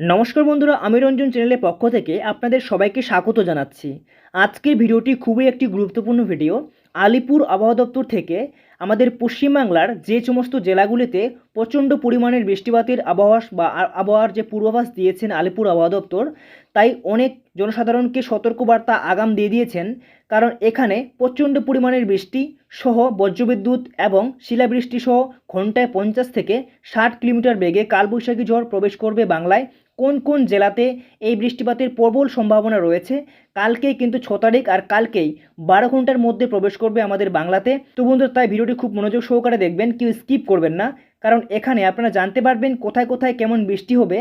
নমস্কার বন্ধুরা, আমি রঞ্জন চ্যানেলের পক্ষ থেকে আপনাদের সবাইকে স্বাগত জানাচ্ছি। আজকের ভিডিওটি খুবই একটি গুরুত্বপূর্ণ ভিডিও। আলিপুর আবহাওয়া দপ্তর থেকে আমাদের পশ্চিমবাংলার যে সমস্ত জেলাগুলিতে প্রচণ্ড পরিমাণের বৃষ্টিপাতের আবহাওয়ার যে পূর্বাভাস দিয়েছেন আলিপুর আবহাওয়া দপ্তর, তাই অনেক জনসাধারণকে সতর্কবার্তা আগাম দিয়ে দিয়েছেন। কারণ এখানে প্রচণ্ড পরিমাণের বৃষ্টি সহ বজ্রবিদ্যুৎ এবং শিলাবৃষ্টি সহ ঘন্টায় 50 থেকে 60 কিলোমিটার বেগে কালবৈশাখী ঝড় প্রবেশ করবে বাংলায়। কোন কোন জেলাতে এই বৃষ্টিপাতের প্রবল সম্ভাবনা রয়েছে, কালকেই কিন্তু 6 তারিখ, আর কালকেই 12 ঘন্টার মধ্যে প্রবেশ করবে আমাদের বাংলাতে। তো বন্ধুরা, তাই ভিডিওটি খুব মনোযোগ সহকারে দেখবেন, কেউ স্কিপ করবেন না, কারণ এখানে আপনারা জানতে পারবেন কোথায় কোথায় কেমন বৃষ্টি হবে।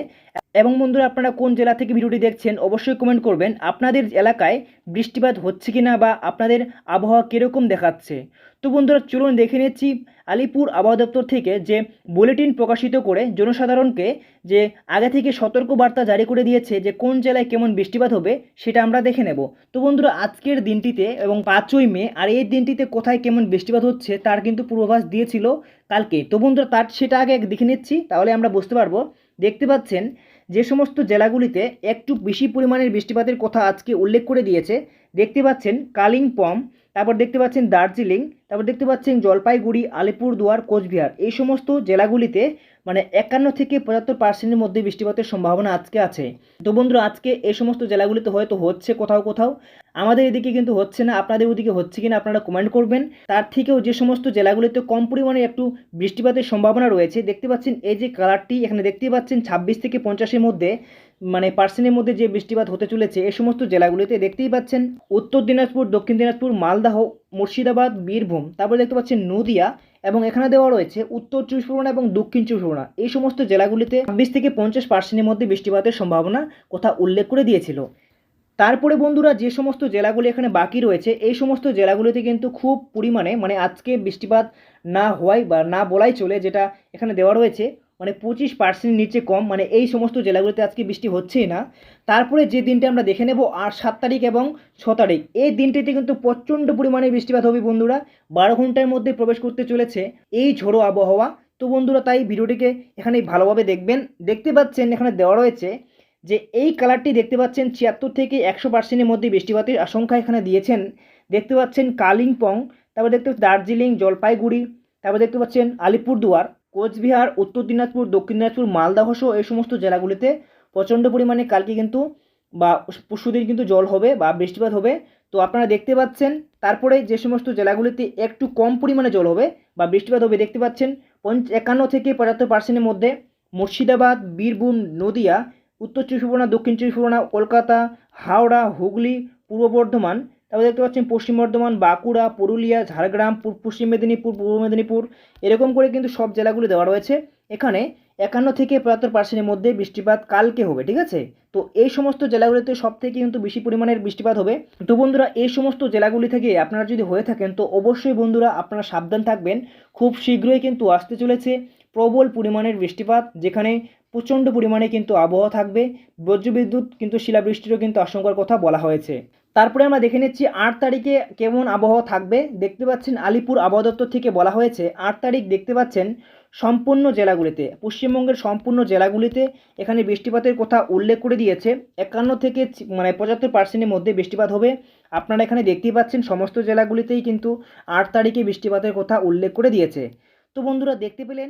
এবং বন্ধুরা, আপনারা কোন জেলা থেকে ভিডিওটি দেখছেন অবশ্যই কমেন্ট করবেন আপনাদের এলাকায় বৃষ্টিপাত হচ্ছে কি না বা আপনাদের আবহাওয়া কীরকম দেখাচ্ছে। তো বন্ধুরা, চলুন দেখে নিচ্ছি আলিপুর আবহাওয়া দপ্তর থেকে যে বুলেটিন প্রকাশিত করে জনসাধারণকে যে আগে থেকে সতর্কবার্তা জারি করে দিয়েছে যে কোন জেলায় কেমন বৃষ্টিপাত হবে, সেটা আমরা দেখে নেব। তো বন্ধুরা, আজকের দিনটিতে এবং 5ই মে, আর এই দিনটিতে কোথায় কেমন বৃষ্টিপাত হচ্ছে তার কিন্তু পূর্বাভাস দিয়েছিল কালকে। তো বন্ধুরা, সেটা আগে দেখে নিচ্ছি, তাহলে আমরা বুঝতে পারবো। দেখতে পাচ্ছেন যে সমস্ত জেলাগুলিতে একটু বেশি পরিমাণের বৃষ্টিপাতের কথা আজকে উল্লেখ করে দিয়েছে। দেখতে পাচ্ছেন কালিম্পং, তারপর দেখতে পাচ্ছেন দার্জিলিং, তারপর দেখতে পাচ্ছেন জলপাইগুড়ি, আলিপুরদুয়ার, কোচবিহার। এই সমস্ত জেলাগুলিতে 51 থেকে 75% মধ্যে বৃষ্টিপাতের সম্ভাবনা আজকে আছে। তো বন্ধুরা, আজকে এই সমস্ত জেলাগুলিতে হয়তো হচ্ছে কোথাও কোথাও, আমাদের এদিকে কিন্তু হচ্ছে না। আপনাদের ওদিকে হচ্ছে কিনা আপনারা কমেন্ট করবেন। তার থেকেও যে সমস্ত জেলাগুলিতে কম পরিমাণে একটু বৃষ্টিপাতের সম্ভাবনা রয়েছে, দেখতে পাচ্ছেন এই যে কালারটি এখানে দেখতে পাচ্ছেন 26 থেকে 50-এর মধ্যে পার্সেন্টের মধ্যে যে বৃষ্টিপাত হতে চলেছে এই সমস্ত জেলাগুলিতে দেখতেই পাচ্ছেন উত্তর দিনাজপুর, দক্ষিণ দিনাজপুর, মালদহ, মুর্শিদাবাদ, বীরভূম, তারপরে দেখতে পাচ্ছেন নদিয়া, এবং এখানে দেওয়া রয়েছে উত্তর 24 পরগনা এবং দক্ষিণ 24 পরগনা। এই সমস্ত জেলাগুলিতে 26 থেকে 50%-এর মধ্যে বৃষ্টিপাতের সম্ভাবনা কথা উল্লেখ করে দিয়েছিল। তারপরে বন্ধুরা, যে সমস্ত জেলাগুলি এখানে বাকি রয়েছে এই সমস্ত জেলাগুলিতে কিন্তু খুব পরিমাণে আজকে বৃষ্টিপাত না হওয়াই বা না বলাই চলে, যেটা এখানে দেওয়া রয়েছে 25% নিচে কম, এই সমস্ত জেলাগুলিতে আজকে বৃষ্টি হচ্ছেই না। তারপরে যে দিনটা আমরা দেখে নেব, আর 7 তারিখ এবং 6 তারিখ, এই দিনটিতে কিন্তু প্রচণ্ড পরিমাণে বৃষ্টিপাত হবে বন্ধুরা। 12 ঘন্টার মধ্যে প্রবেশ করতে চলেছে এই ঝোড়ো আবহাওয়া। তো বন্ধুরা, তাই ভিডিওটিকে এখানে ভালোভাবে দেখবেন। দেখতে পাচ্ছেন এখানে দেওয়া রয়েছে যে এই কালারটি দেখতে পাচ্ছেন 76 থেকে 100%-এর মধ্যে বৃষ্টিপাতের আশঙ্কা এখানে দিয়েছেন। দেখতে পাচ্ছেন কালিম্পং, তারপর দেখতে পাচ্ছেন দার্জিলিং, জলপাইগুড়ি, তারপর দেখতে পাচ্ছেন আলিপুরদুয়ার, কোচবিহার, উত্তর দিনাজপুর, দক্ষিণ দিনাজপুর, মালদহ সহ এই সমস্ত জেলাগুলিতে প্রচণ্ড পরিমাণে কালকে কিন্তু বা পরশুদিন কিন্তু জল হবে বা বৃষ্টিপাত হবে। তো আপনারা দেখতে পাচ্ছেন। তারপরে যে সমস্ত জেলাগুলিতে একটু কম পরিমাণে জল হবে বা বৃষ্টিপাত হবে, দেখতে পাচ্ছেন 51 থেকে 75%-এর মধ্যে মুর্শিদাবাদ, বীরভূম, নদিয়া, উত্তর 24 পরগনা, দক্ষিণ 24 পরগনা, কলকাতা, হাওড়া, হুগলি, পূর্ব বর্ধমান, তারপরে দেখতে পাচ্ছেন পশ্চিম বর্ধমান, বাঁকুড়া, পুরুলিয়া, ঝাড়গ্রাম, পশ্চিম মেদিনীপুর, পূর্ব মেদিনীপুর, এরকম করে কিন্তু সব জেলাগুলি দেওয়া রয়েছে। এখানে 51 থেকে 75%-এর মধ্যে বৃষ্টিপাত কালকে হবে, ঠিক আছে। তো এই সমস্ত জেলাগুলিতে সব থেকে কিন্তু বেশি পরিমাণের বৃষ্টিপাত হবে। তো বন্ধুরা, এই সমস্ত জেলাগুলি থেকে আপনারা যদি হয়ে থাকেন তো অবশ্যই বন্ধুরা আপনারা সাবধান থাকবেন। খুব শীঘ্রই কিন্তু আসতে চলেছে প্রবল পরিমাণের বৃষ্টিপাত, যেখানে প্রচণ্ড পরিমাণে কিন্তু আবহাওয়া থাকবে, বজ্রবিদ্যুৎ কিন্তু শিলাবৃষ্টিরও কিন্তু আশঙ্কার কথা বলা হয়েছে। তারপরে আমরা দেখে নিচ্ছি 8 তারিখে কেমন আবহাওয়া থাকবে। দেখতে পাচ্ছেন আলিপুর আবহাওয়া দপ্তর থেকে বলা হয়েছে 8 তারিখ দেখতে পাচ্ছেন সম্পূর্ণ জেলাগুলিতে, পশ্চিমবঙ্গের সম্পূর্ণ জেলাগুলিতে এখানে বৃষ্টিপাতের কথা উল্লেখ করে দিয়েছে। 51 থেকে 75%-এর মধ্যে বৃষ্টিপাত হবে। আপনারা এখানে দেখতেই পাচ্ছেন সমস্ত জেলাগুলিতেই কিন্তু 8 তারিখে বৃষ্টিপাতের কথা উল্লেখ করে দিয়েছে। তো বন্ধুরা, দেখতে পেলেন